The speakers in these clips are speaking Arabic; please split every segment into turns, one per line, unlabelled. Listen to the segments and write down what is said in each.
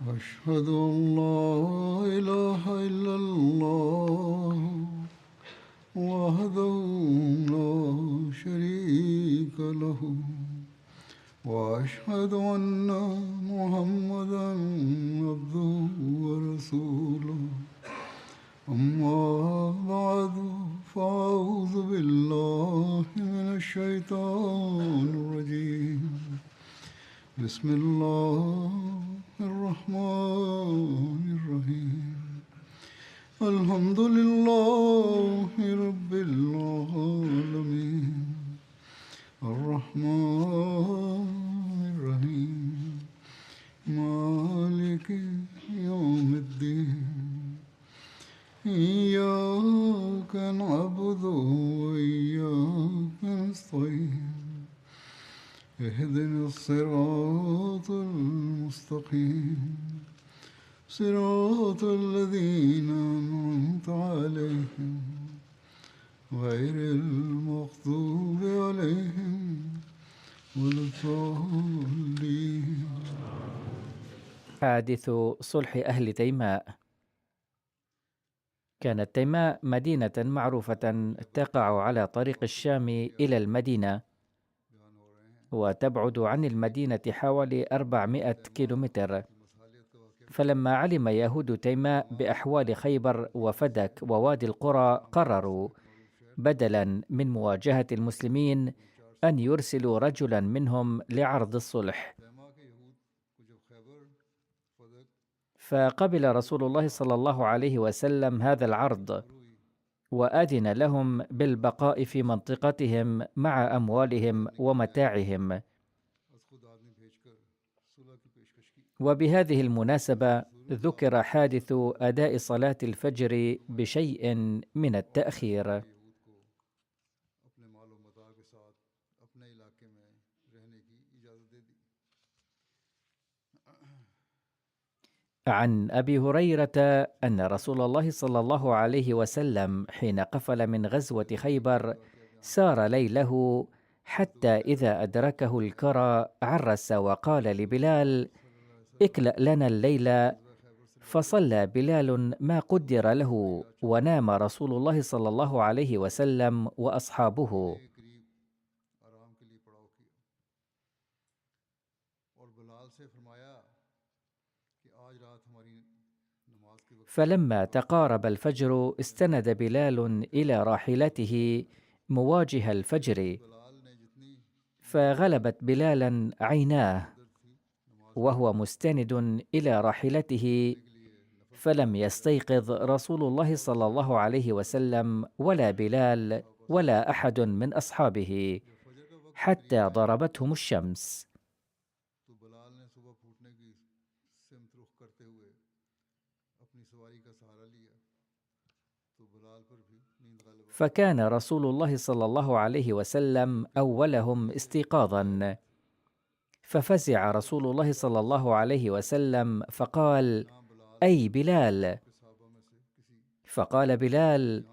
أشهد أن لا إله إلا الله وحده لا شريك له وأشهد أن محمدا عبده ورسوله أما بعد فأعوذ بالله من الشيطان الرجيم بسم الله الرحمن الرحيم الحمد لله رب العالمين الرحمن الرحيم مالك يوم الدين إياك نعبد وإياك نستعين اهدنا الصراط المستقيم صراط الذين أنعمت عليهم غير المغضوب عليهم ولا الضالين.
حادث صلح أهل تيماء. كانت تيماء مدينة معروفة تقع على طريق الشام إلى المدينة، وتبعد عن المدينة حوالي 400 كيلومتر. فلما علم يهود تيماء بأحوال خيبر وفدك ووادي القرى، قرروا بدلا من مواجهة المسلمين أن يرسلوا رجلا منهم لعرض الصلح. فقبل رسول الله صلى الله عليه وسلم هذا العرض، وأذن لهم بالبقاء في منطقتهم مع أموالهم ومتاعهم. وبهذه المناسبة ذكر حادث أداء صلاة الفجر بشيء من التأخير. عن أبي هريرة أن رسول الله صلى الله عليه وسلم حين قفل من غزوة خيبر سار ليله، حتى إذا أدركه الكرى عرس وقال لبلال: اكلأ لنا الليل. فصلى بلال ما قدر له، ونام رسول الله صلى الله عليه وسلم وأصحابه. فلما تقارب الفجر استند بلال إلى راحلته مواجه الفجر، فغلبت بلالا عيناه وهو مستند إلى راحلته، فلم يستيقظ رسول الله صلى الله عليه وسلم ولا بلال ولا أحد من أصحابه حتى ضربتهم الشمس. فكان رسول الله صلى الله عليه وسلم أولهم استيقاظا، ففزع رسول الله صلى الله عليه وسلم فقال: أي بلال؟ فقال بلال: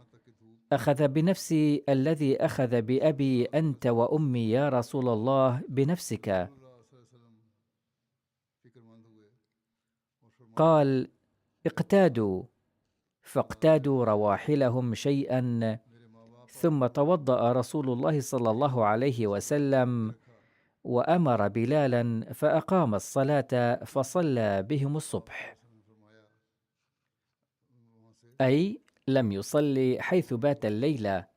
أخذ بنفسي الذي أخذ بأبي أنت وأمي يا رسول الله بنفسك. قال: اقتادوا. فاقتادوا رواحلهم شيئا، ثم توضأ رسول الله صلى الله عليه وسلم وأمر بلالا فأقام الصلاة فصلى بهم الصبح، أي لم يصلي حيث بات الليلة،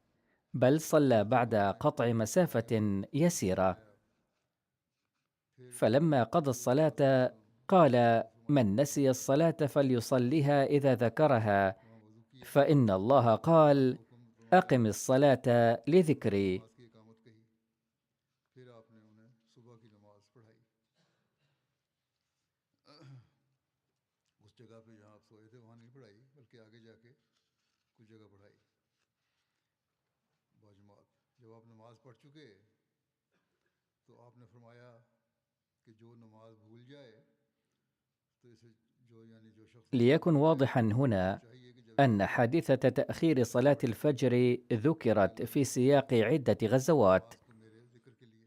بل صلى بعد قطع مسافة يسيرة. فلما قضى الصلاة قال: من نسي الصلاة فليصليها إذا ذكرها، فإن الله قال: أقم الصلاة لذكري. ليكن واضحا هنا أن حادثة تأخير صلاة الفجر ذكرت في سياق عدة غزوات،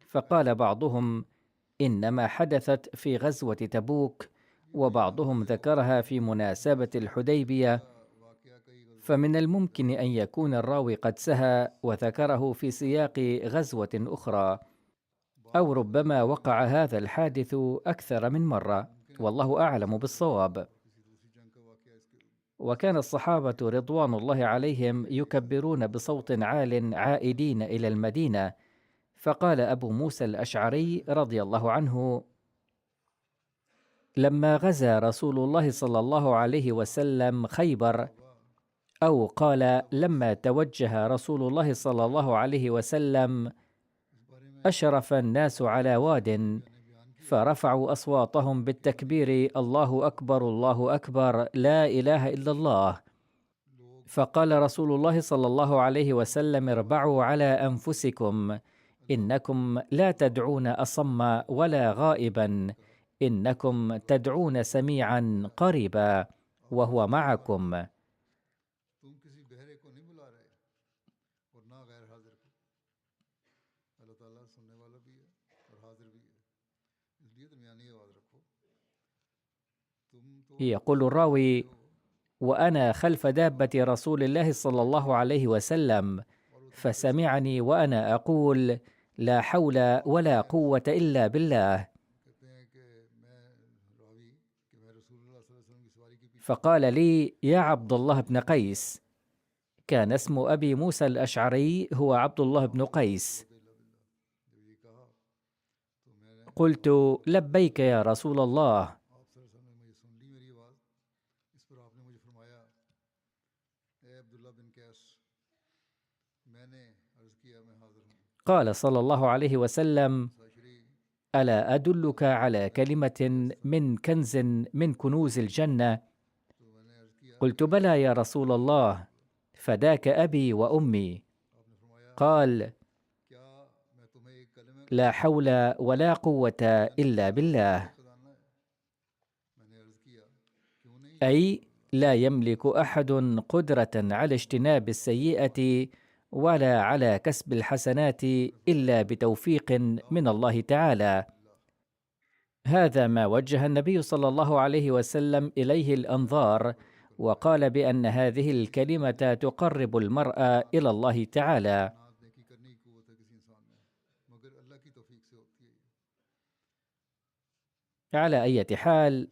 فقال بعضهم: إنما حدثت في غزوة تبوك، وبعضهم ذكرها في مناسبة الحديبية، فمن الممكن أن يكون الراوي قد سهى وذكره في سياق غزوة أخرى، أو ربما وقع هذا الحادث أكثر من مرة، والله أعلم بالصواب. وكان الصحابة رضوان الله عليهم يكبرون بصوت عال عائدين إلى المدينة، فقال أبو موسى الأشعري رضي الله عنه: لما غزا رسول الله صلى الله عليه وسلم خيبر، أو قال لما توجه رسول الله صلى الله عليه وسلم، أشرف الناس على واد، فرفعوا أصواتهم بالتكبير: الله أكبر الله أكبر لا إله إلا الله. فقال رسول الله صلى الله عليه وسلم: اربعوا على أنفسكم، إنكم لا تدعون أصم ولا غائبا، إنكم تدعون سميعا قريبا وهو معكم. يقول الراوي: وأنا خلف دابة رسول الله صلى الله عليه وسلم، فسمعني وأنا أقول: لا حول ولا قوة إلا بالله. فقال لي: يا عبد الله بن قيس. كان اسم أبي موسى الأشعري هو عبد الله بن قيس. قلت: لبيك يا رسول الله. قال صلى الله عليه وسلم: ألا أدلك على كلمة من كنز من كنوز الجنة؟ قلت: بلى يا رسول الله، فداك أبي وأمي. قال: لا حول ولا قوة إلا بالله، أي لا يملك أحد قدرة على اجتناب السيئة ولا على كسب الحسنات إلا بتوفيق من الله تعالى. هذا ما وجه النبي صلى الله عليه وسلم إليه الأنظار، وقال بأن هذه الكلمة تقرب المرء إلى الله تعالى. على أي حال،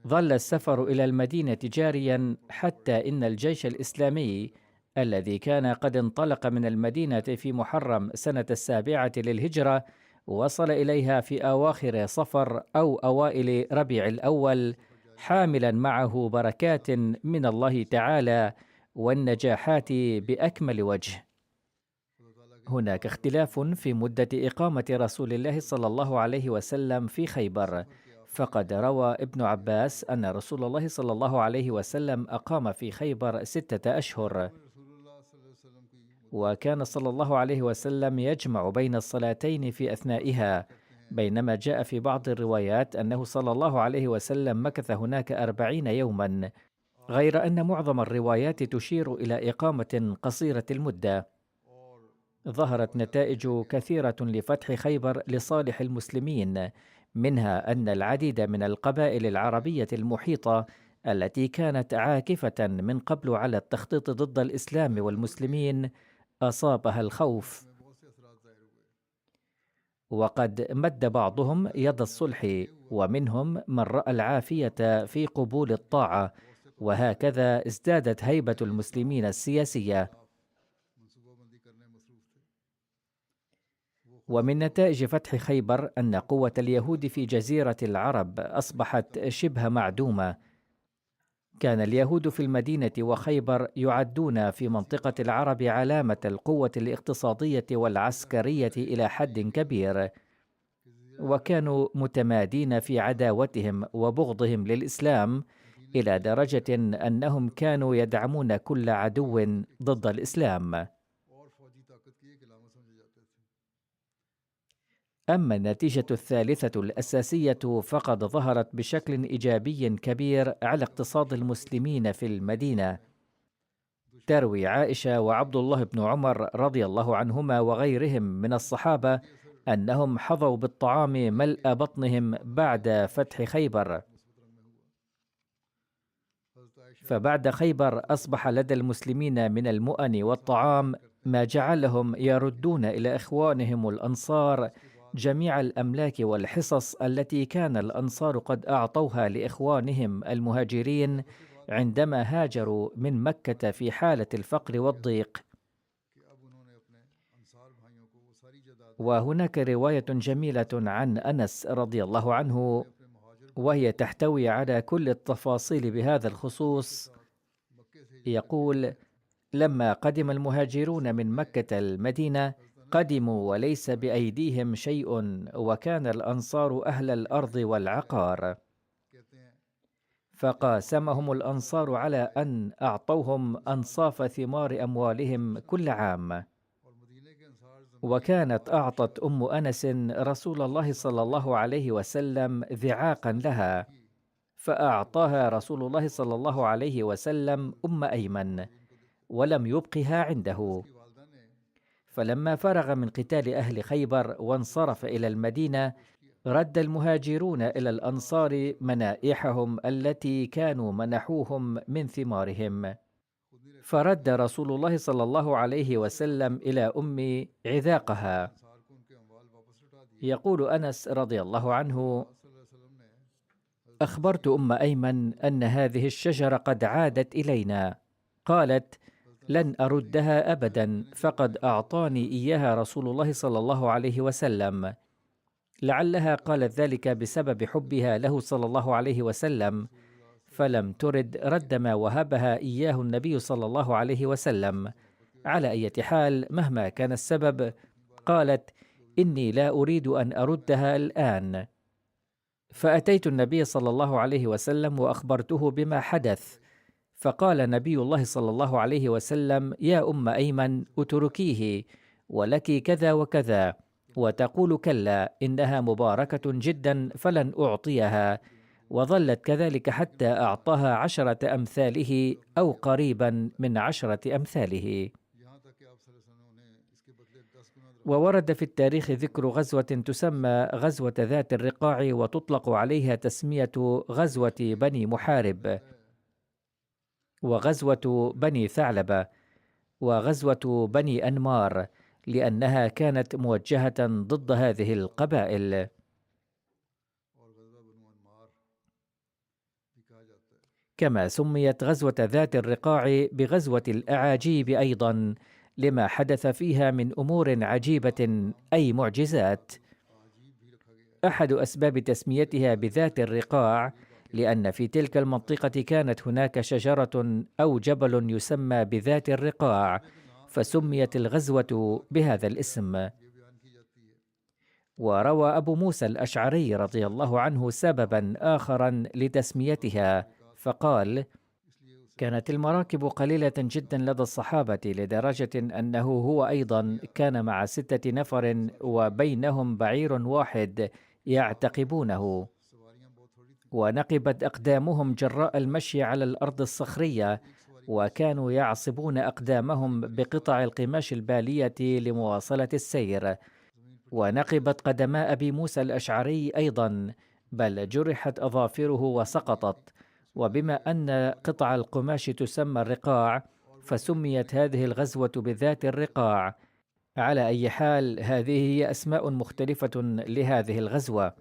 ظل السفر إلى المدينة جاريا حتى إن الجيش الإسلامي الذي كان قد انطلق من المدينة في محرم سنة 7 للهجرة وصل إليها في أواخر صفر أو أوائل ربيع الأول، حاملا معه بركات من الله تعالى والنجاحات بأكمل وجه. هناك اختلاف في مدة إقامة رسول الله صلى الله عليه وسلم في خيبر، فقد روى ابن عباس أن رسول الله صلى الله عليه وسلم أقام في خيبر 6 أشهر، وكان صلى الله عليه وسلم يجمع بين الصلاتين في أثنائها، بينما جاء في بعض الروايات أنه صلى الله عليه وسلم مكث هناك 40 يوما، غير أن معظم الروايات تشير إلى إقامة قصيرة المدة. ظهرت نتائج كثيرة لفتح خيبر لصالح المسلمين، منها أن العديد من القبائل العربية المحيطة التي كانت عاكفة من قبل على التخطيط ضد الإسلام والمسلمين أصابها الخوف، وقد مد بعضهم يد الصلح، ومنهم من رأى العافية في قبول الطاعة، وهكذا ازدادت هيبة المسلمين السياسية. ومن نتائج فتح خيبر أن قوة اليهود في جزيرة العرب أصبحت شبه معدومة. كان اليهود في المدينة وخيبر يعدون في منطقة العرب علامة القوة الاقتصادية والعسكرية إلى حد كبير، وكانوا متمادين في عداوتهم وبغضهم للإسلام إلى درجة أنهم كانوا يدعمون كل عدو ضد الإسلام. أما النتيجة الثالثة الأساسية فقد ظهرت بشكل إيجابي كبير على اقتصاد المسلمين في المدينة. تروي عائشة وعبد الله بن عمر رضي الله عنهما وغيرهم من الصحابة أنهم حظوا بالطعام ملء بطنهم بعد فتح خيبر، فبعد خيبر أصبح لدى المسلمين من المؤن والطعام ما جعلهم يردون إلى إخوانهم الأنصار جميع الأملاك والحصص التي كان الأنصار قد أعطوها لإخوانهم المهاجرين عندما هاجروا من مكة في حالة الفقر والضيق. وهناك رواية جميلة عن أنس رضي الله عنه، وهي تحتوي على كل التفاصيل بهذا الخصوص. يقول: لما قدم المهاجرون من مكة المدينة قدموا وليس بأيديهم شيء، وكان الأنصار أهل الأرض والعقار، فقاسمهم الأنصار على أن أعطوهم أنصاف ثمار أموالهم كل عام. وكانت أعطت أم أنس رسول الله صلى الله عليه وسلم ذعاقا لها، فأعطاها رسول الله صلى الله عليه وسلم أم أيمن ولم يبقها عنده. فلما فرغ من قتال أهل خيبر وانصرف إلى المدينة، رد المهاجرون إلى الأنصار منائحهم التي كانوا منحوهم من ثمارهم، فرد رسول الله صلى الله عليه وسلم إلى أم عذاقها. يقول أنس رضي الله عنه: أخبرت أم أيمن أن هذه الشجرة قد عادت إلينا، قالت: لن أردها أبدا، فقد أعطاني إياها رسول الله صلى الله عليه وسلم. لعلها قالت ذلك بسبب حبها له صلى الله عليه وسلم، فلم ترد رد ما وهبها إياه النبي صلى الله عليه وسلم. على أي حال مهما كان السبب، قالت: إني لا أريد أن أردها الآن. فأتيت النبي صلى الله عليه وسلم وأخبرته بما حدث، فقال نبي الله صلى الله عليه وسلم: يا أم أيمن، اتركيه، ولك كذا وكذا، وتقول كلا إنها مباركة جدا فلن أعطيها. وظلت كذلك حتى أعطاها 10 أمثاله أو قريبا من 10 أمثاله. وورد في التاريخ ذكر غزوة تسمى غزوة ذات الرقاع، وتطلق عليها تسمية غزوة بني محارب، وغزوة بني ثعلبة، وغزوة بني أنمار، لأنها كانت موجهة ضد هذه القبائل. كما سميت غزوة ذات الرقاع بغزوة الأعاجيب أيضا، لما حدث فيها من أمور عجيبة أي معجزات. أحد أسباب تسميتها بذات الرقاع لأن في تلك المنطقة كانت هناك شجرة أو جبل يسمى بذات الرقاع، فسميت الغزوة بهذا الاسم. وروى أبو موسى الأشعري رضي الله عنه سببا آخرا لتسميتها، فقال: كانت المراكب قليلة جدا لدى الصحابة، لدرجة أنه هو أيضا كان مع 6 نفر وبينهم بعير واحد يعتقبونه، ونقبت أقدامهم جراء المشي على الأرض الصخرية، وكانوا يعصبون أقدامهم بقطع القماش البالية لمواصلة السير. ونقبت قدما أبي موسى الأشعري أيضا، بل جرحت أظافره وسقطت. وبما أن قطع القماش تسمى الرقاع، فسميت هذه الغزوة بذات الرقاع. على أي حال، هذه هي أسماء مختلفة لهذه الغزوة.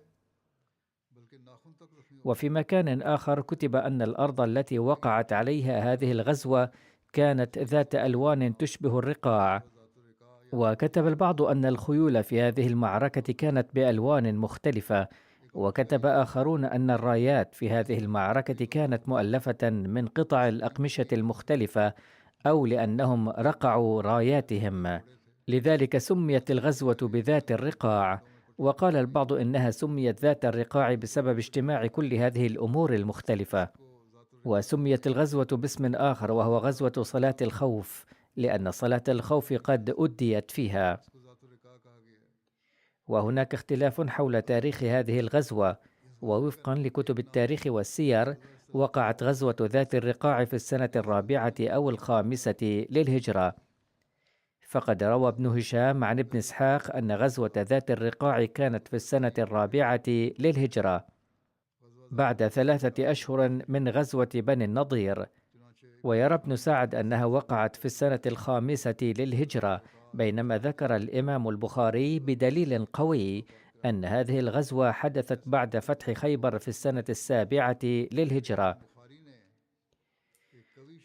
وفي مكان آخر كتب أن الأرض التي وقعت عليها هذه الغزوة كانت ذات ألوان تشبه الرقاع. وكتب البعض أن الخيول في هذه المعركة كانت بألوان مختلفة. وكتب آخرون أن الرايات في هذه المعركة كانت مؤلفة من قطع الأقمشة المختلفة، أو لأنهم رقعوا راياتهم، لذلك سميت الغزوة بذات الرقاع. وقال البعض إنها سميت ذات الرقاع بسبب اجتماع كل هذه الأمور المختلفة. وسميت الغزوة باسم آخر، وهو غزوة صلاة الخوف، لأن صلاة الخوف قد أديت فيها. وهناك اختلاف حول تاريخ هذه الغزوة، ووفقا لكتب التاريخ والسير وقعت غزوة ذات الرقاع في السنة 4 أو 5 للهجرة. فقد روى ابن هشام عن ابن إسحاق أن غزوة ذات الرقاع كانت في السنة 4 للهجرة، بعد 3 أشهر من غزوة بني النضير. ويرى ابن سعد أنها وقعت في السنة 5 للهجرة، بينما ذكر الإمام البخاري بدليل قوي أن هذه الغزوة حدثت بعد فتح خيبر في السنة 7 للهجرة.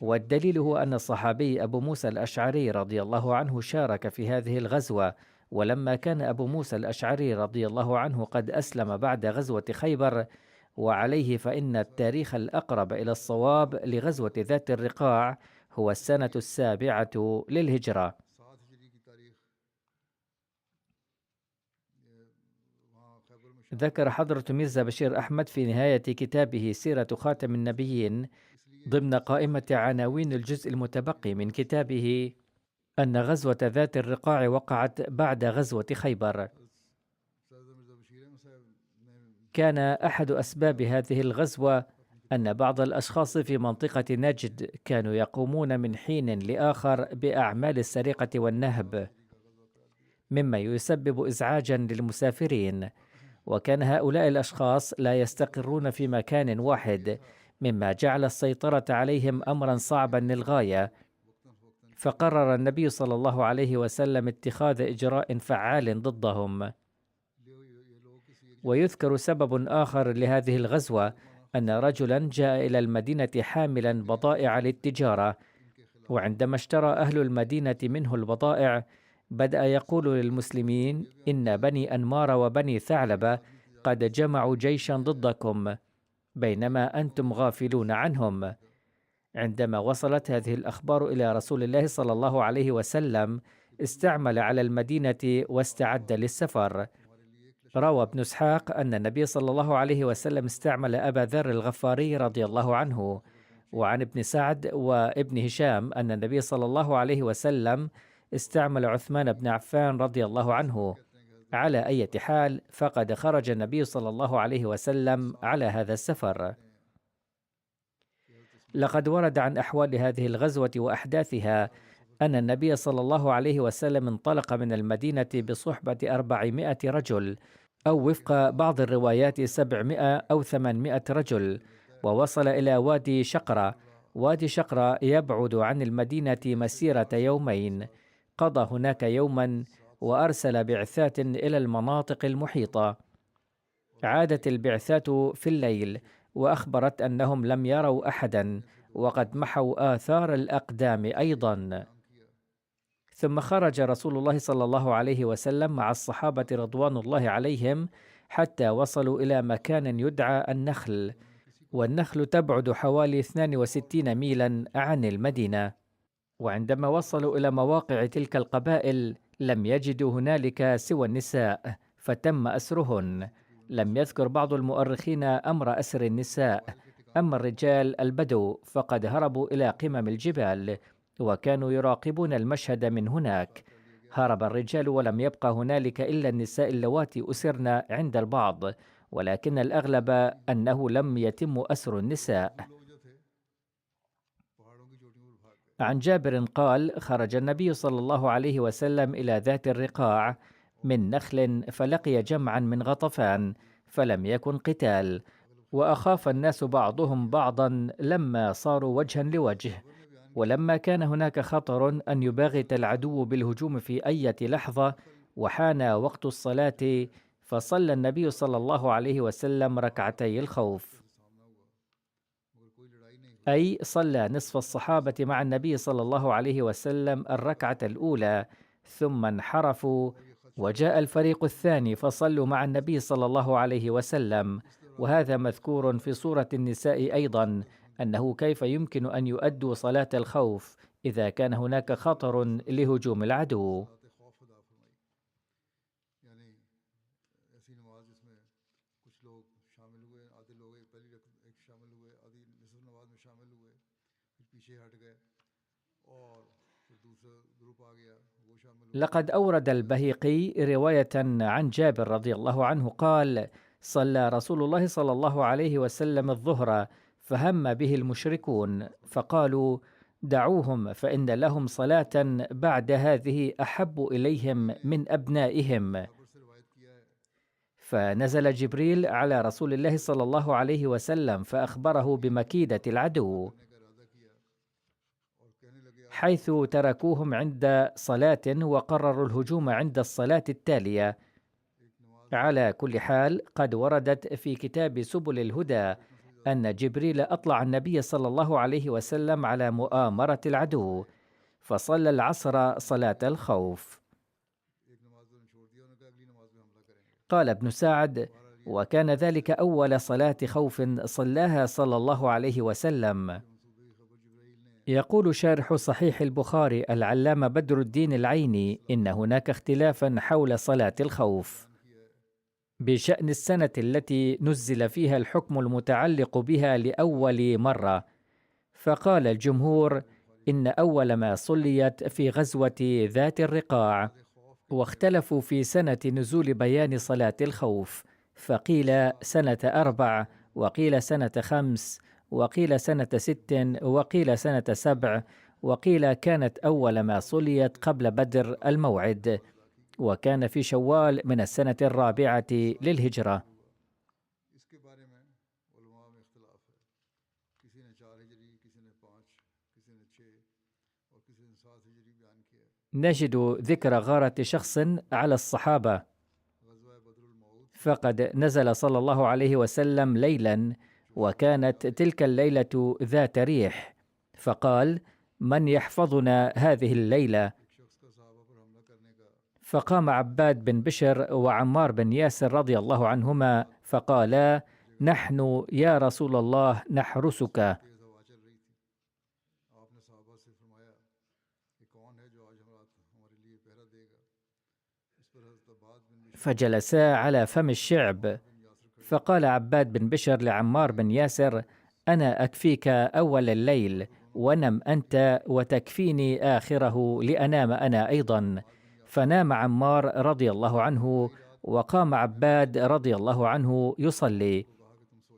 والدليل هو أن الصحابي أبو موسى الأشعري رضي الله عنه شارك في هذه الغزوة، ولما كان أبو موسى الأشعري رضي الله عنه قد أسلم بعد غزوة خيبر، وعليه فإن التاريخ الأقرب إلى الصواب لغزوة ذات الرقاع هو السنة 7 للهجرة. ذكر حضرة ميرزا بشير أحمد في نهاية كتابه سيرة خاتم النبيين ضمن قائمة عناوين الجزء المتبقي من كتابه أن غزوة ذات الرقاع وقعت بعد غزوة خيبر. كان أحد أسباب هذه الغزوة أن بعض الأشخاص في منطقة نجد كانوا يقومون من حين لآخر بأعمال السرقة والنهب، مما يسبب إزعاجا للمسافرين، وكان هؤلاء الأشخاص لا يستقرون في مكان واحد، مما جعل السيطرة عليهم أمرا صعبا للغاية. فقرر النبي صلى الله عليه وسلم اتخاذ إجراء فعال ضدهم. ويذكر سبب آخر لهذه الغزوة أن رجلا جاء إلى المدينة حاملا بضائع للتجارة، وعندما اشترى أهل المدينة منه البضائع بدأ يقول للمسلمين: إن بني أنمار وبني ثعلبة قد جمعوا جيشا ضدكم بينما أنتم غافلون عنهم. عندما وصلت هذه الأخبار إلى رسول الله صلى الله عليه وسلم استعمل على المدينة واستعد للسفر. روى ابن إسحاق أن النبي صلى الله عليه وسلم استعمل أبا ذر الغفاري رضي الله عنه، وعن ابن سعد وابن هشام أن النبي صلى الله عليه وسلم استعمل عثمان بن عفان رضي الله عنه. على أي حال فقد خرج النبي صلى الله عليه وسلم على هذا السفر. لقد ورد عن أحوال هذه الغزوة وأحداثها أن النبي صلى الله عليه وسلم انطلق من المدينة بصحبة 400 رجل، أو وفق بعض الروايات 700 أو 800 رجل، ووصل إلى وادي شقرة. وادي شقرة يبعد عن المدينة مسيرة يومين. قضى هناك يوما وأرسل بعثات إلى المناطق المحيطة. عادت البعثات في الليل وأخبرت أنهم لم يروا أحدا، وقد محوا آثار الأقدام أيضا. ثم خرج رسول الله صلى الله عليه وسلم مع الصحابة رضوان الله عليهم حتى وصلوا إلى مكان يدعى النخل، والنخل تبعد حوالي 62 ميلا عن المدينة. وعندما وصلوا إلى مواقع تلك القبائل لم يجدوا هنالك سوى النساء، فتم أسرهن. لم يذكر بعض المؤرخين أمر أسر النساء، أما الرجال البدو فقد هربوا إلى قمم الجبال، وكانوا يراقبون المشهد من هناك. هرب الرجال ولم يبقى هنالك إلا النساء اللواتي أسرن عند البعض، ولكن الأغلب أنه لم يتم أسر النساء. عن جابر قال: خرج النبي صلى الله عليه وسلم إلى ذات الرقاع من نخل، فلقي جمعا من غطفان، فلم يكن قتال، وأخاف الناس بعضهم بعضا لما صاروا وجها لوجه. ولما كان هناك خطر أن يباغت العدو بالهجوم في أي لحظة وحان وقت الصلاة، فصلى النبي صلى الله عليه وسلم ركعتي الخوف، أي صلى نصف الصحابة مع النبي صلى الله عليه وسلم الركعة الأولى، ثم انحرفوا وجاء الفريق الثاني فصلوا مع النبي صلى الله عليه وسلم. وهذا مذكور في سورة النساء أيضا، أنه كيف يمكن أن يؤدوا صلاة الخوف إذا كان هناك خطر لهجوم العدو. لقد أورد البهيقي رواية عن جابر رضي الله عنه قال: صلى رسول الله صلى الله عليه وسلم الظهر، فهم به المشركون فقالوا: دعوهم فإن لهم صلاة بعد هذه أحب إليهم من أبنائهم. فنزل جبريل على رسول الله صلى الله عليه وسلم فأخبره بمكيدة العدو. حيث تركوهم عند صلاة وقرروا الهجوم عند الصلاة التالية. على كل حال، قد وردت في كتاب سبل الهدى أن جبريل أطلع النبي صلى الله عليه وسلم على مؤامرة العدو، فصلى العصر صلاة الخوف. قال ابن سعد: وكان ذلك أول صلاة خوف صلاها صلى الله عليه وسلم. يقول شارح صحيح البخاري العلامة بدر الدين العيني: إن هناك اختلافا حول صلاة الخوف بشأن السنة التي نزل فيها الحكم المتعلق بها لأول مرة، فقال الجمهور إن أول ما صليت في غزوة ذات الرقاع، واختلفوا في سنة نزول بيان صلاة الخوف، فقيل سنة 4، وقيل سنة 5، وقيل سنة 6، وقيل سنة 7، وقيل كانت أول ما صليت قبل بدر الموعد، وكان في شوال من السنة 4 للهجرة. نجد ذكر غارة شخص على الصحابة، فقد نزل صلى الله عليه وسلم ليلا، وكانت تلك الليلة ذات ريح، فقال: من يحفظنا هذه الليلة؟ فقام عباد بن بشر وعمار بن ياسر رضي الله عنهما فقالا: نحن يا رسول الله نحرسك. فجلسا على فم الشعب، فقال عباد بن بشر لعمار بن ياسر: أنا أكفيك أول الليل، ونم أنت وتكفيني آخره لأنام أنا أيضا. فنام عمار رضي الله عنه، وقام عباد رضي الله عنه يصلي،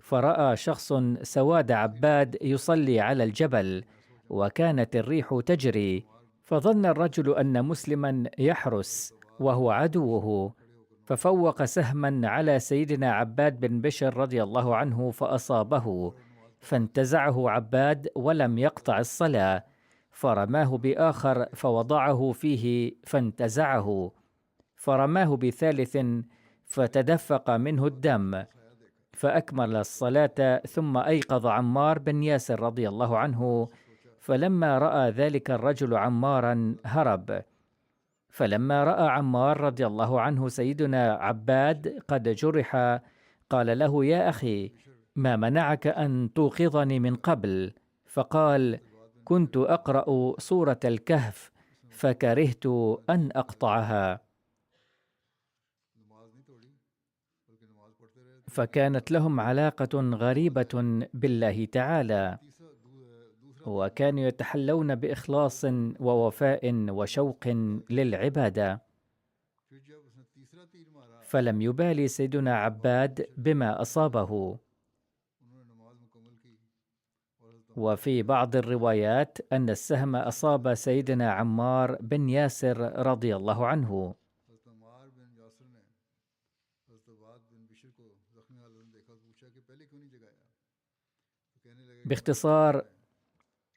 فرأى شخص سواد عباد يصلي على الجبل، وكانت الريح تجري، فظن الرجل أن مسلما يحرس وهو عدوه، ففوق سهما على سيدنا عباد بن بشر رضي الله عنه فأصابه، فانتزعه عباد ولم يقطع الصلاة، فرماه بآخر فوضعه فيه فانتزعه، فرماه بثالث فتدفق منه الدم، فأكمل الصلاة، ثم أيقظ عمار بن ياسر رضي الله عنه، فلما رأى ذلك الرجل عمارا هرب. فلما رأى عمار رضي الله عنه سيدنا عباد قد جرح، قال له: يا أخي، ما منعك أن توقظني من قبل؟ فقال: كنت أقرأ سورة الكهف فكرهت أن أقطعها. فكانت لهم علاقة غريبة بالله تعالى، وكانوا يتحلون بإخلاص ووفاء وشوق للعبادة. فلم يبالي سيدنا عباد بما أصابه. وفي بعض الروايات أن السهم أصاب سيدنا عمار بن ياسر رضي الله عنه. باختصار،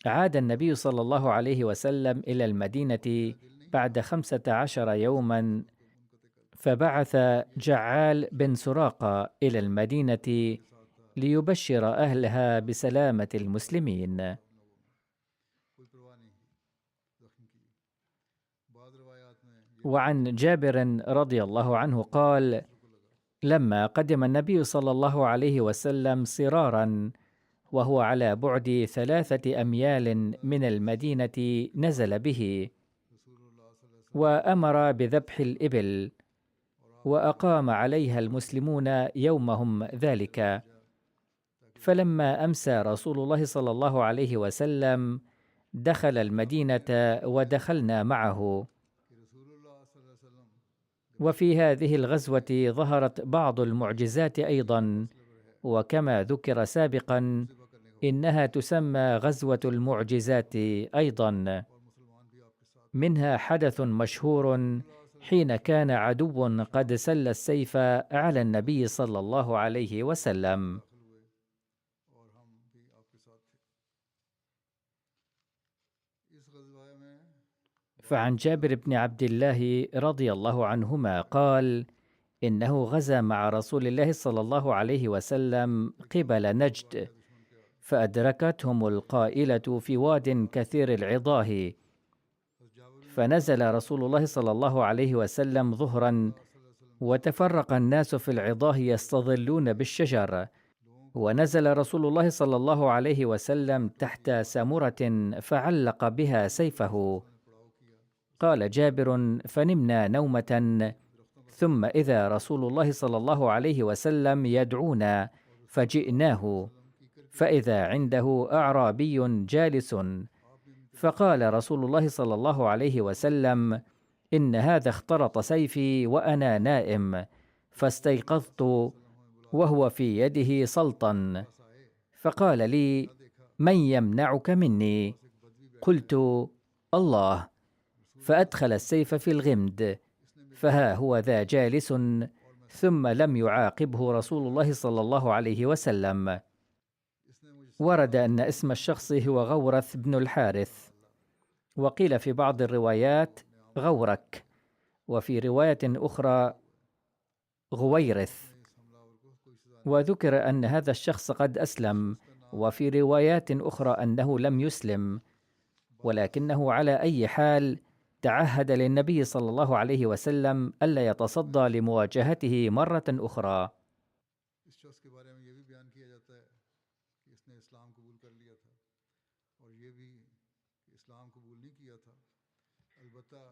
عاد النبي صلى الله عليه وسلم إلى المدينة بعد 15 يوما، فبعث جعال بن سراقة إلى المدينة ليبشر أهلها بسلامة المسلمين. وعن جابر رضي الله عنه قال: لما قدم النبي صلى الله عليه وسلم صرارا وهو على بعد 3 أميال من المدينة، نزل به وأمر بذبح الإبل، وأقام عليها المسلمون يومهم ذلك. فلما أمسى رسول الله صلى الله عليه وسلم دخل المدينة ودخلنا معه. وفي هذه الغزوة ظهرت بعض المعجزات أيضا، وكما ذكر سابقا إنها تسمى غزوة المعجزات أيضا. منها حدث مشهور حين كان عدو قد سل السيف على النبي صلى الله عليه وسلم. فعن جابر بن عبد الله رضي الله عنهما قال: إنه غزا مع رسول الله صلى الله عليه وسلم قبل نجد، فأدركتهم القائلة في واد كثير العضاه، فنزل رسول الله صلى الله عليه وسلم ظهرا، وتفرق الناس في العضاه يستظلون بالشجر، ونزل رسول الله صلى الله عليه وسلم تحت سمرة فعلق بها سيفه. قال جابر: فنمنا نومة، ثم إذا رسول الله صلى الله عليه وسلم يدعونا، فجئناه، فإذا عنده أعرابي جالس، فقال رسول الله صلى الله عليه وسلم: إن هذا اخترط سيفي وأنا نائم، فاستيقظت وهو في يده سلطا، فقال لي: من يمنعك مني؟ قلت: الله. فأدخل السيف في الغمد، فها هو ذا جالس، ثم لم يعاقبه رسول الله صلى الله عليه وسلم. ورد أن اسم الشخص هو غورث بن الحارث، وقيل في بعض الروايات غورك، وفي رواية أخرى غويرث، وذكر أن هذا الشخص قد أسلم، وفي روايات أخرى أنه لم يسلم، ولكنه على أي حال تعهد للنبي صلى الله عليه وسلم ألا يتصدى لمواجهته مرة أخرى.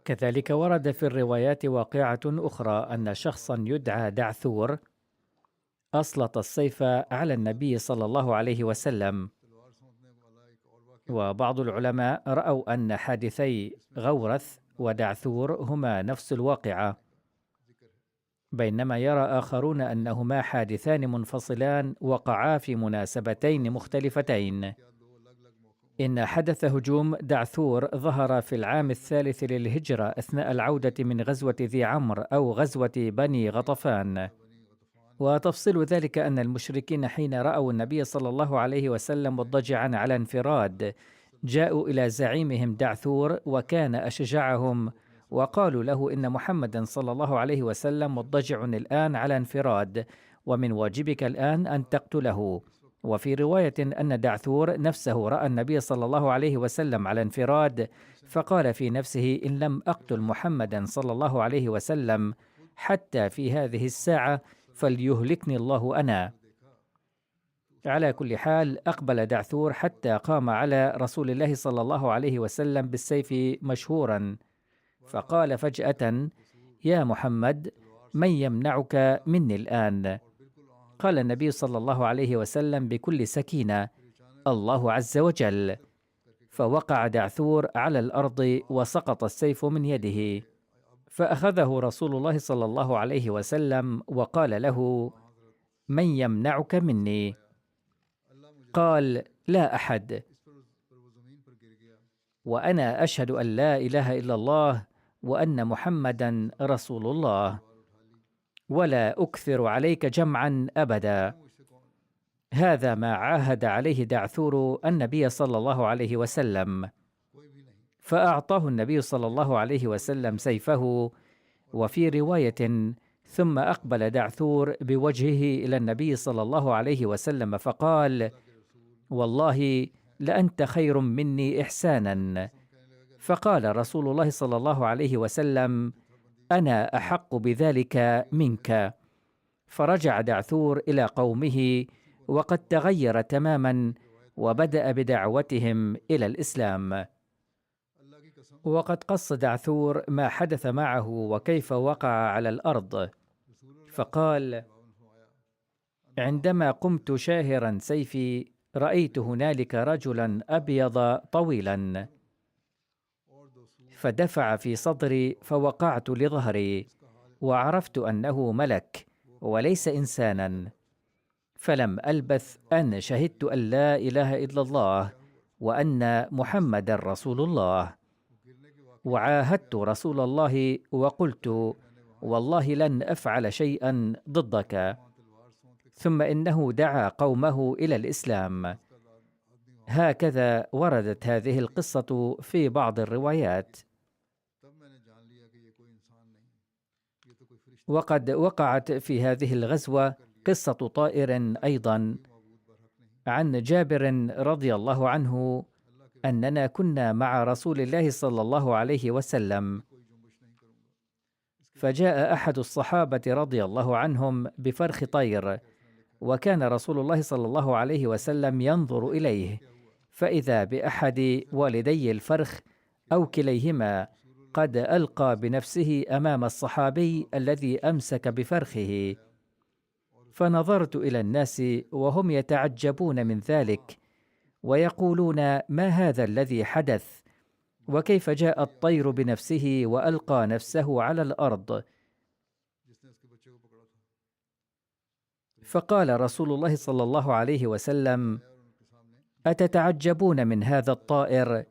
كذلك ورد في الروايات واقعة أخرى أن شخصا يدعى دعثور أسلط السيف على النبي صلى الله عليه وسلم، وبعض العلماء رأوا أن حادثي غورث ودعثور هما نفس الواقعة، بينما يرى آخرون أنهما حادثان منفصلان وقعا في مناسبتين مختلفتين. إن حدث هجوم دعثور ظهر في العام 3 للهجرة أثناء العودة من غزوة ذي عمرو أو غزوة بني غطفان. وتفصيل ذلك أن المشركين حين رأوا النبي صلى الله عليه وسلم مضطجعا على انفراد جاءوا إلى زعيمهم دعثور، وكان أشجعهم، وقالوا له: إن محمدا صلى الله عليه وسلم مضطجع الآن على انفراد، ومن واجبك الآن أن تقتله. وفي رواية أن دعثور نفسه رأى النبي صلى الله عليه وسلم على انفراد، فقال في نفسه: إن لم أقتل محمدا صلى الله عليه وسلم حتى في هذه الساعة فليهلكني الله أنا. على كل حال أقبل دعثور حتى قام على رسول الله صلى الله عليه وسلم بالسيف مشهورا، فقال فجأة: يا محمد، من يمنعك مني الآن؟ قال النبي صلى الله عليه وسلم بكل سكينة: الله عز وجل. فوقع دعثور على الأرض وسقط السيف من يده، فأخذه رسول الله صلى الله عليه وسلم وقال له: من يمنعك مني؟ قال: لا أحد، وأنا أشهد أن لا إله إلا الله وأن محمدا رسول الله، ولا أكثر عليك جمعا أبدا. هذا ما عاهد عليه دعثور النبي صلى الله عليه وسلم، فأعطاه النبي صلى الله عليه وسلم سيفه. وفي رواية: ثم أقبل دعثور بوجهه إلى النبي صلى الله عليه وسلم فقال: والله لأنت خير مني إحسانا. فقال رسول الله صلى الله عليه وسلم: أنا أحق بذلك منك. فرجع دعثور إلى قومه وقد تغير تماما، وبدأ بدعوتهم إلى الإسلام. وقد قص دعثور ما حدث معه وكيف وقع على الأرض، فقال: عندما قمت شاهرا سيفي رأيت هنالك رجلا أبيض طويلا، فدفع في صدري فوقعت لظهري، وعرفت أنه ملك وليس إنسانا، فلم ألبث أن شهدت أن لا إله إلا الله وأن محمد رسول الله، وعاهدت رسول الله وقلت: والله لن أفعل شيئا ضدك. ثم إنه دعا قومه إلى الإسلام، هكذا وردت هذه القصة في بعض الروايات. وقد وقعت في هذه الغزوة قصة طائر أيضا عن جابر رضي الله عنه أننا كنا مع رسول الله صلى الله عليه وسلم، فجاء أحد الصحابة رضي الله عنهم بفرخ طير، وكان رسول الله صلى الله عليه وسلم ينظر إليه، فإذا بأحد والدي الفرخ أو كليهما قد ألقى بنفسه أمام الصحابي الذي أمسك بفرخه، فنظرت إلى الناس وهم يتعجبون من ذلك ويقولون: ما هذا الذي حدث؟ وكيف جاء الطير بنفسه وألقى نفسه على الأرض؟ فقال رسول الله صلى الله عليه وسلم: أتتعجبون من هذا الطائر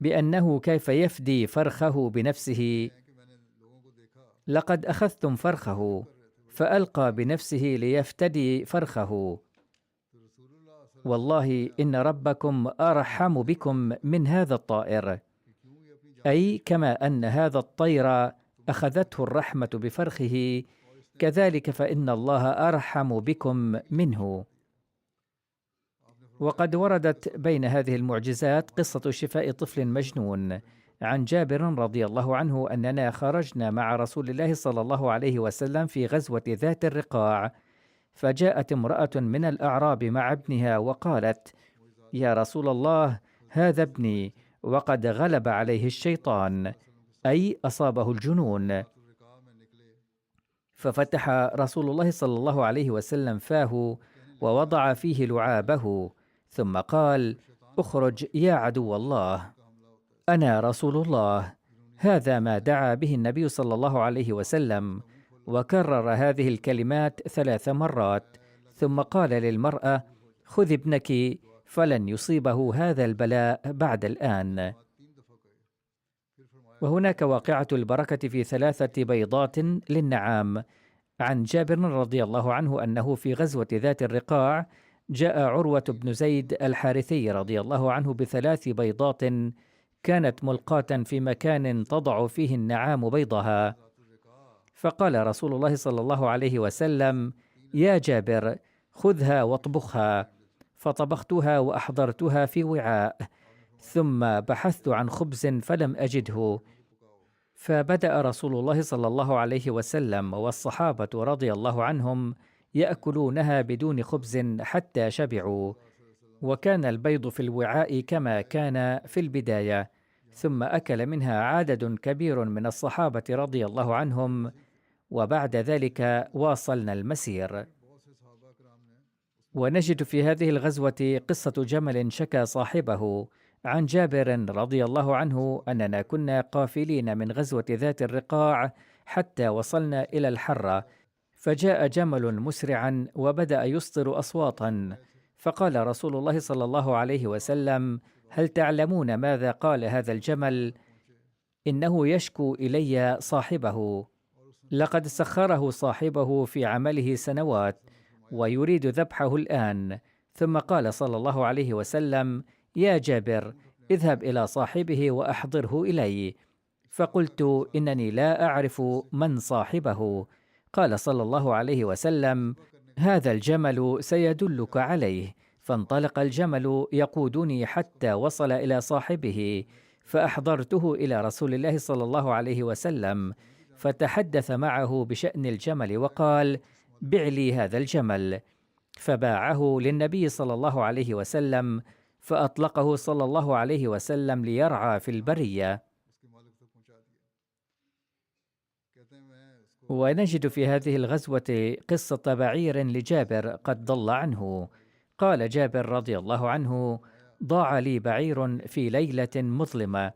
بأنه كيف يفدي فرخه بنفسه؟ لقد أخذتم فرخه فألقى بنفسه ليفتدي فرخه، والله إن ربكم أرحم بكم من هذا الطائر، أي كما أن هذا الطير أخذته الرحمة بفرخه، كذلك فإن الله أرحم بكم منه. وقد وردت بين هذه المعجزات قصة شفاء طفل مجنون عن جابر رضي الله عنه أننا خرجنا مع رسول الله صلى الله عليه وسلم في غزوة ذات الرقاع، فجاءت امرأة من الأعراب مع ابنها وقالت: يا رسول الله، هذا ابني وقد غلب عليه الشيطان، أي أصابه الجنون. ففتح رسول الله صلى الله عليه وسلم فاه ووضع فيه لعابه، ثم قال: اخرج يا عدو الله، أنا رسول الله. هذا ما دعا به النبي صلى الله عليه وسلم، وكرر هذه الكلمات 3 مرات، ثم قال للمرأة: خذ ابنك فلن يصيبه هذا البلاء بعد الآن. وهناك واقعة البركة في 3 بيضات للنعام. عن جابر رضي الله عنه أنه في غزوة ذات الرقاع جاء عروة بن زيد الحارثي رضي الله عنه ب3 بيضات كانت ملقاة في مكان تضع فيه النعام بيضها، فقال رسول الله صلى الله عليه وسلم: يا جابر، خذها واطبخها. فطبختها وأحضرتها في وعاء، ثم بحثت عن خبز فلم أجده، فبدأ رسول الله صلى الله عليه وسلم والصحابة رضي الله عنهم يأكلونها بدون خبز حتى شبعوا، وكان البيض في الوعاء كما كان في البداية، ثم أكل منها عدد كبير من الصحابة رضي الله عنهم، وبعد ذلك واصلنا المسير. ونجد في هذه الغزوة قصة جمل شكى صاحبه. عن جابر رضي الله عنه أننا كنا قافلين من غزوة ذات الرقاع حتى وصلنا إلى الحرة، فجاء جمل مسرعا وبدأ يصدر أصواتا، فقال رسول الله صلى الله عليه وسلم: هل تعلمون ماذا قال هذا الجمل؟ إنه يشكو إلي صاحبه، لقد سخره صاحبه في عمله سنوات ويريد ذبحه الآن. ثم قال صلى الله عليه وسلم: يا جابر، اذهب إلى صاحبه وأحضره إلي. فقلت: إنني لا أعرف من صاحبه. قال صلى الله عليه وسلم: هذا الجمل سيدلك عليه. فانطلق الجمل يقودني حتى وصل إلى صاحبه، فأحضرته إلى رسول الله صلى الله عليه وسلم، فتحدث معه بشأن الجمل وقال: بع لي هذا الجمل. فباعه للنبي صلى الله عليه وسلم، فأطلقه صلى الله عليه وسلم ليرعى في البرية. ونجد في هذه الغزوة قصة بعير لجابر قد ضل عنه. قال جابر رضي الله عنه: ضاع لي بعير في ليلة مظلمة،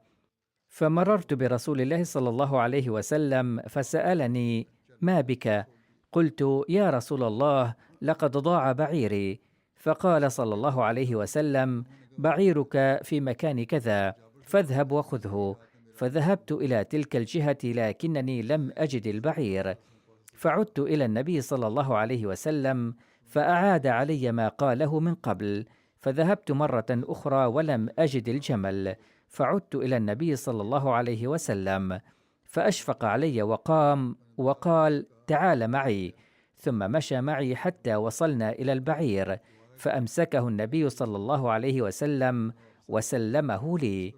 فمررت برسول الله صلى الله عليه وسلم فسألني: ما بك؟ قلت: يا رسول الله، لقد ضاع بعيري. فقال صلى الله عليه وسلم: بعيرك في مكان كذا، فاذهب وخذه. فذهبت إلى تلك الجهة لكنني لم أجد البعير، فعدت إلى النبي صلى الله عليه وسلم فأعاد علي ما قاله من قبل، فذهبت مرة أخرى ولم أجد الجمل، فعدت إلى النبي صلى الله عليه وسلم، فأشفق علي وقام وقال: تعال معي. ثم مشى معي حتى وصلنا إلى البعير، فأمسكه النبي صلى الله عليه وسلم وسلمه لي.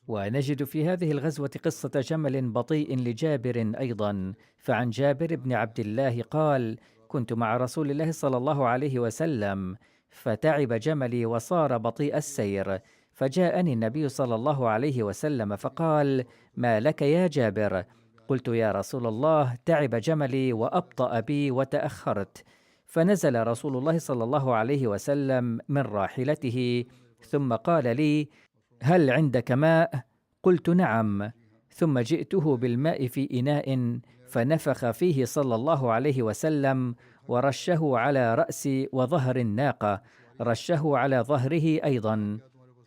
ونجد في هذه الغزوة قصة جمل بطيء لجابر أيضا. فعن جابر بن عبد الله قال: كنت مع رسول الله صلى الله عليه وسلم، فتعب جملي وصار بطيء السير، فجاءني النبي صلى الله عليه وسلم فقال: ما لك يا جابر؟ قلت: يا رسول الله، تعب جملي وأبطأ بي وتأخرت. فنزل رسول الله صلى الله عليه وسلم من راحلته، ثم قال لي: هل عندك ماء؟ قلت: نعم. ثم جئته بالماء في إناء، فنفخ فيه صلى الله عليه وسلم ورشه على رأس وظهر الناقة، رشه على ظهره أيضا،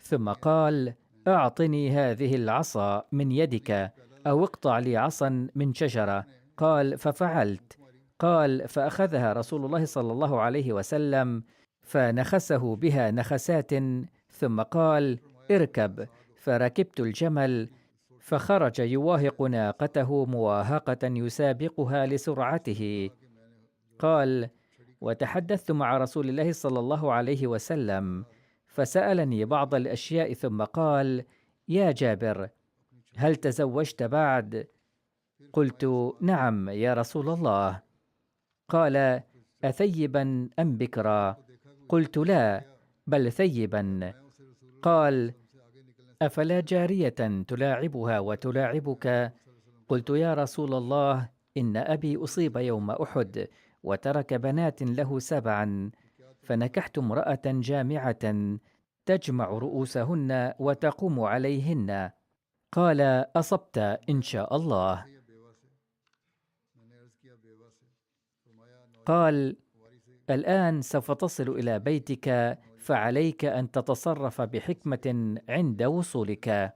ثم قال: أعطني هذه العصا من يدك، أو اقطع لي عصا من شجرة. قال: ففعلت. قال: فأخذها رسول الله صلى الله عليه وسلم فنخسه بها نخسات، ثم قال: اركب. فركبت الجمل، فخرج يواهق ناقته مواهقة يسابقها لسرعته. قال: وتحدثت مع رسول الله صلى الله عليه وسلم، فسألني بعض الأشياء، ثم قال: يا جابر، هل تزوجت بعد؟ قلت: نعم يا رسول الله. قال: أثيبا أم بكرا؟ قلت: لا، بل ثيبا. قال: أفلا جارية تلاعبها وتلاعبك؟ قلت: يا رسول الله، إن أبي أصيب يوم أحد وترك بنات له 7، فنكحت امرأة جامعة تجمع رؤوسهن وتقوم عليهن. قال: أصبت إن شاء الله. قال: الآن سوف تصل إلى بيتك، فعليك أن تتصرف بحكمة عند وصولك.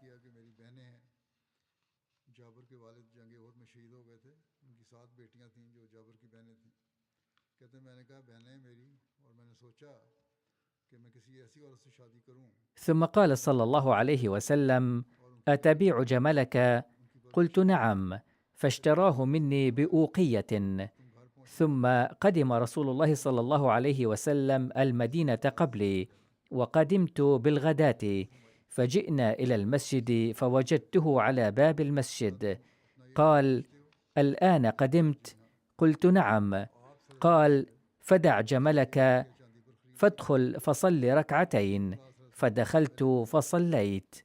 ثم قال صلى الله عليه وسلم: أتبيع جملك؟ قلت: نعم. فاشتراه مني بأوقية. ثم قدم رسول الله صلى الله عليه وسلم المدينة قبلي، وقدمت بالغداة، فجئنا إلى المسجد فوجدته على باب المسجد. قال: الآن قدمت؟ قلت: نعم. قال: فدع جملك، فادخل فصل ركعتين. فدخلت فصليت،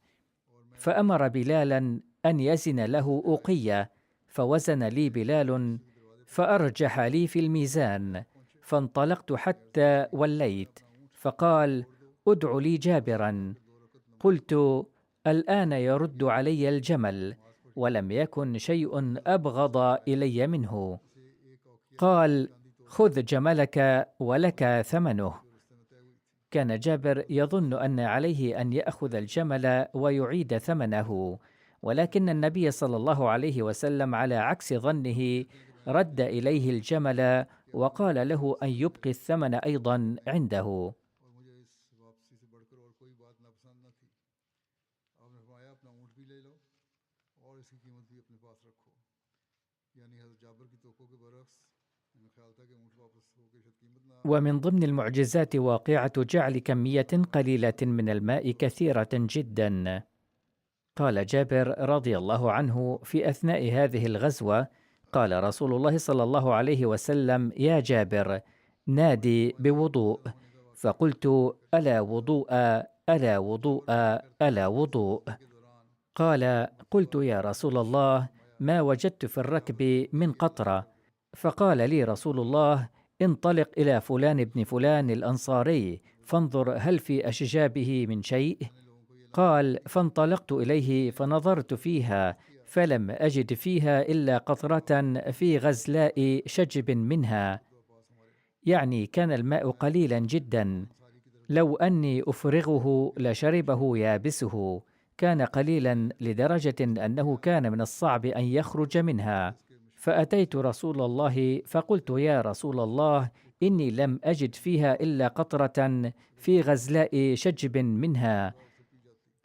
فأمر بلالا أن يزن له أوقية، فوزن لي بلال، فأرجح لي في الميزان، فانطلقت حتى وليت، فقال: ادع لي جابرا. قلت: الآن يرد علي الجمل، ولم يكن شيء أبغض إلي منه. قال: خذ جملك ولك ثمنه. كان جابر يظن أن عليه أن يأخذ الجمل ويعيد ثمنه، ولكن النبي صلى الله عليه وسلم على عكس ظنه رد إليه الجمل، وقال له أن يبقي الثمن أيضا عنده. ومن ضمن المعجزات واقعة جعل كمية قليلة من الماء كثيرة جدا. قال جابر رضي الله عنه: في أثناء هذه الغزوة قال رسول الله صلى الله عليه وسلم: يا جابر، نادي بوضوء. فقلت: ألا وضوء، ألا وضوء، ألا وضوء. قال: قلت: يا رسول الله، ما وجدت في الركب من قطرة. فقال لي رسول الله: انطلق إلى فلان بن فلان الأنصاري، فانظر هل في أشجابه من شيء. قال: فانطلقت إليه فنظرت فيها، فلم أجد فيها إلا قطرة في غزلاء شجب منها، يعني كان الماء قليلا جدا، لو أني أفرغه لشربه يابسه، كان قليلا لدرجة أنه كان من الصعب أن يخرج منها. فأتيت رسول الله فقلت: يا رسول الله، إني لم أجد فيها إلا قطرة في غزلاء شجب منها،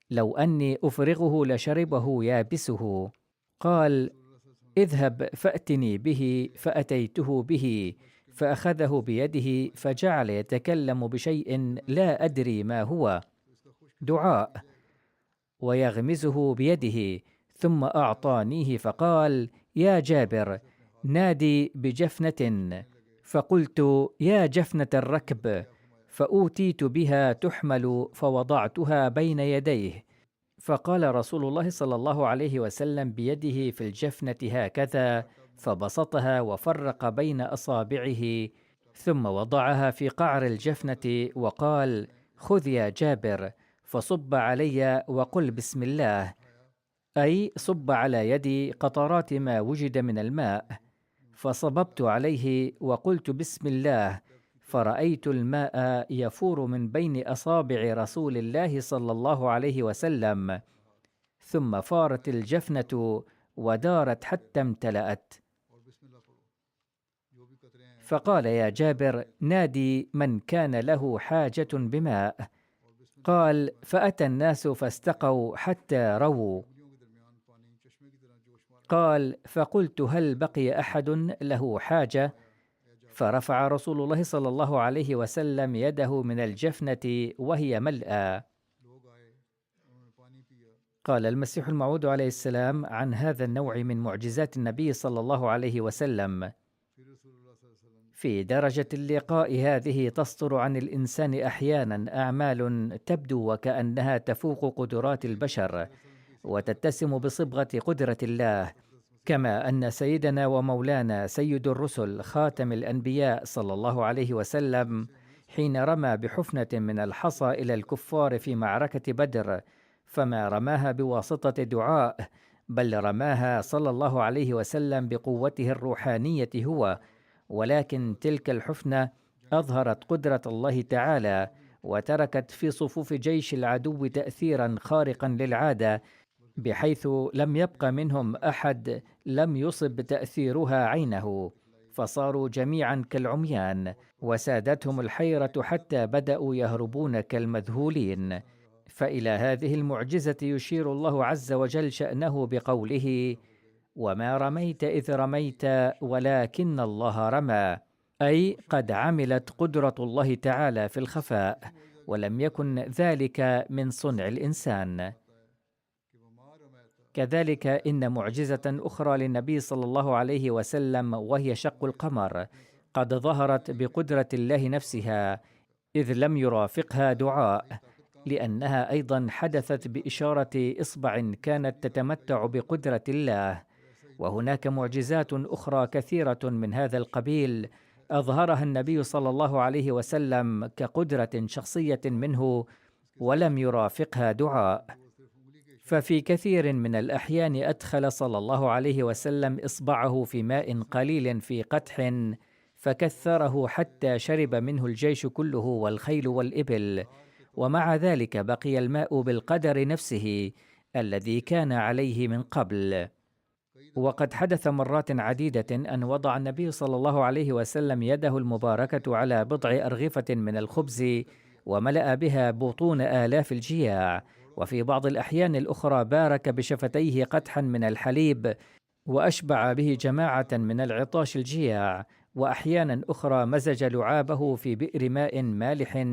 لو أني أفرغه لشربه يابسه. قال: اذهب فأتني به، فأتيته به، فأخذه بيده فجعل يتكلم بشيء لا أدري ما هو، دعاء، ويغمزه بيده، ثم أعطانيه فقال: يا جابر، نادي بجفنة. فقلت: يا جفنة الركب، فأوتيت بها تحمل فوضعتها بين يديه. فقال رسول الله صلى الله عليه وسلم بيده في الجفنة هكذا، فبسطها وفرق بين أصابعه، ثم وضعها في قعر الجفنة وقال: خذ يا جابر، فصب علي وقل بسم الله، أي صب على يدي قطرات ما وجد من الماء. فصببت عليه وقلت بسم الله، فرأيت الماء يفور من بين أصابع رسول الله صلى الله عليه وسلم، ثم فارت الجفنة ودارت حتى امتلأت. فقال: يا جابر، نادي من كان له حاجة بماء. قال: فأتى الناس فاستقوا حتى رووا. قال: فقلت: هل بقي أحد له حاجة؟ فرفع رسول الله صلى الله عليه وسلم يده من الجفنة وهي ملأى. قال المسيح الموعود عليه السلام عن هذا النوع من معجزات النبي صلى الله عليه وسلم: في درجة اللقاء هذه تصدر عن الإنسان أحيانا أعمال تبدو وكأنها تفوق قدرات البشر وتتسم بصبغة قدرة الله، كما أن سيدنا ومولانا سيد الرسل خاتم الأنبياء صلى الله عليه وسلم حين رمى بحفنة من الحصى إلى الكفار في معركة بدر، فما رماها بواسطة دعاء، بل رماها صلى الله عليه وسلم بقوته الروحانية هو، ولكن تلك الحفنة أظهرت قدرة الله تعالى، وتركت في صفوف جيش العدو تأثيرا خارقا للعادة، بحيث لم يبق منهم أحد لم يصب تأثيرها عينه، فصاروا جميعا كالعميان، وسادتهم الحيرة حتى بدأوا يهربون كالمذهولين. فإلى هذه المعجزة يشير الله عز وجل شأنه بقوله: وما رميت إذ رميت ولكن الله رمى، أي قد عملت قدرة الله تعالى في الخفاء، ولم يكن ذلك من صنع الإنسان. كذلك إن معجزة أخرى للنبي صلى الله عليه وسلم وهي شق القمر قد ظهرت بقدرة الله نفسها، إذ لم يرافقها دعاء، لأنها أيضا حدثت بإشارة إصبع كانت تتمتع بقدرة الله. وهناك معجزات أخرى كثيرة من هذا القبيل أظهرها النبي صلى الله عليه وسلم كقدرة شخصية منه ولم يرافقها دعاء. ففي كثير من الأحيان أدخل صلى الله عليه وسلم إصبعه في ماء قليل في قدح فكثره حتى شرب منه الجيش كله والخيل والإبل، ومع ذلك بقي الماء بالقدر نفسه الذي كان عليه من قبل. وقد حدث مرات عديدة أن وضع النبي صلى الله عليه وسلم يده المباركة على بضع أرغفة من الخبز وملأ بها بطون آلاف الجياع، وفي بعض الأحيان الأخرى بارك بشفتيه قدحا من الحليب وأشبع به جماعة من العطاش الجياع، وأحيانا أخرى مزج لعابه في بئر ماء مالح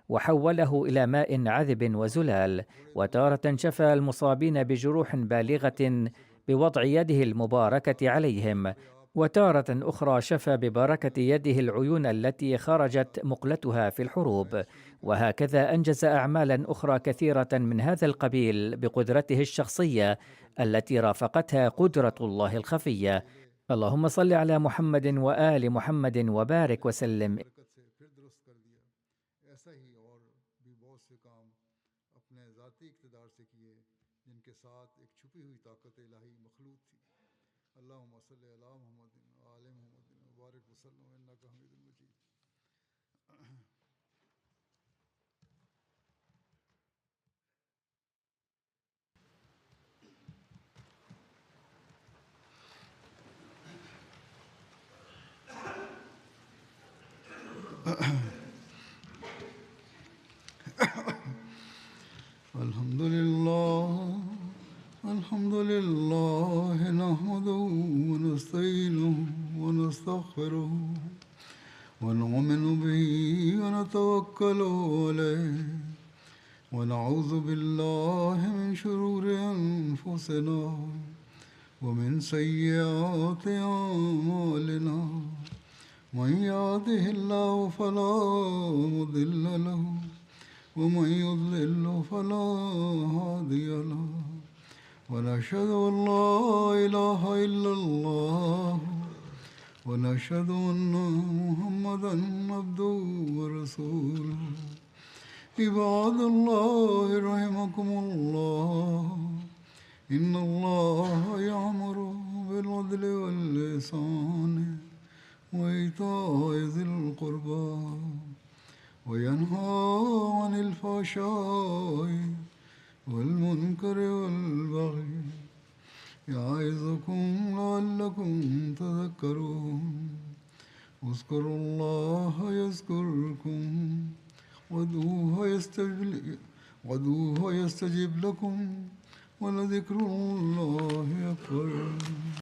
وحوله إلى ماء عذب وزلال، وتارة شفى المصابين بجروح بالغة بوضع يده المباركة عليهم، وتارة أخرى شفى ببركة يده العيون التي خرجت مقلتها في الحروب، وهكذا أنجز أعمالا أخرى كثيرة من هذا القبيل بقدرته الشخصية التي رافقتها قدرة الله الخفية. اللهم صل على محمد وآل محمد وبارك وسلم.
الحمد لله الحمد لله نحمده ونستعينه ونستغفره ونؤمن به ونتوكل عليه ونعوذ بالله من شرور أنفسنا ومن سيئات أعمالنا من يهده الله فلا مضل له ومن يضلل فلا هادي له ونشهد أن لا إله إلا الله ونشهد أن محمدا عبده ورسوله عباد الله رحمكم الله إن الله يأمر بالعدل والإحسان وإيتاء ذي القربى وينهى عن الفحشاء والمنكر والبغي يعظكم لعلكم تذكرون اذكروا الله يذكركم وادعوه يستجب لكم ولذكر الله أكبر